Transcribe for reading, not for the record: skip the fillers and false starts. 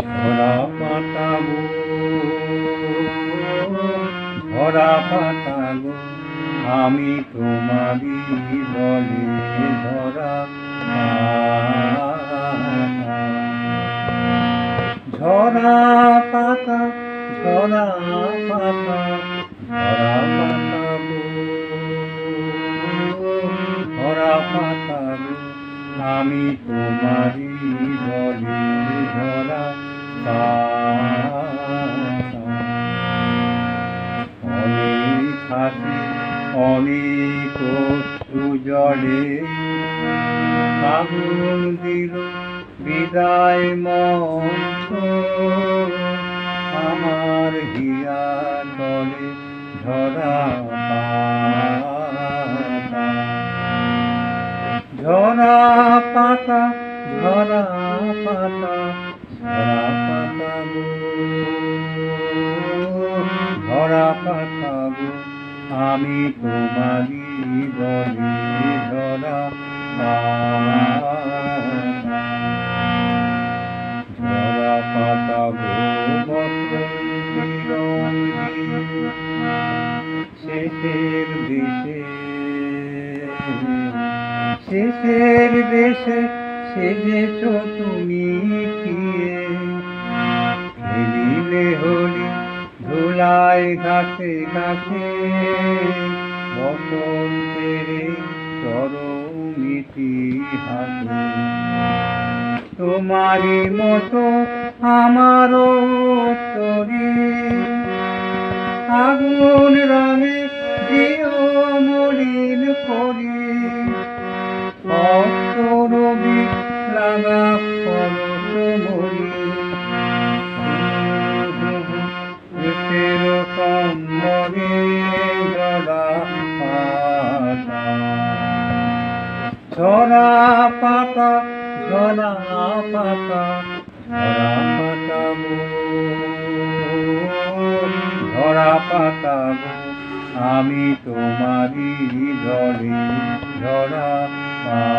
ঝরা পাতা গো, ঝরা পাতা গো, আমি তোমারই বলে ঝরা পাতা। ঝরা পাতা, ঝরা পাতা, ঝরা পাতা গো, ঝরা পাতা গো, আমি তোমারই বলে ঝরা পাতা। অনেক হাসি অনেক অশ্রু জলে আগুন দিল বিদায় মন্ত্র, আমার হিয়া তলে ঝরা পাতা। ঝরা পাতা, ঝরা পাতা, ঝরা পাতা গো, ঝরা পাতা গো, আমি তোমারই বলে ঝরা পাতা। ঝরা পাতা গো, বসন্তি রঙিন শেষের দেশে, শেষের দেশে সেজেছ তুমি কিয়ে, খেলিলে হোলি ধুলায় ঘাসে ঘাসে, বসন্তের চরম ইতিহাসে। তোমারই মতো আমারও তরি আগুন রঙে দিও মলিন করি, অস্তরবি লাগা পরশ মরি, সেরকম মরে ঝরা পাতা। ঝরা পাতা, ঝরা পাতা, ঝরা পাতা গো, ঝরা পাতা গো, আমি তোমারই দলে ঝরা পাতা।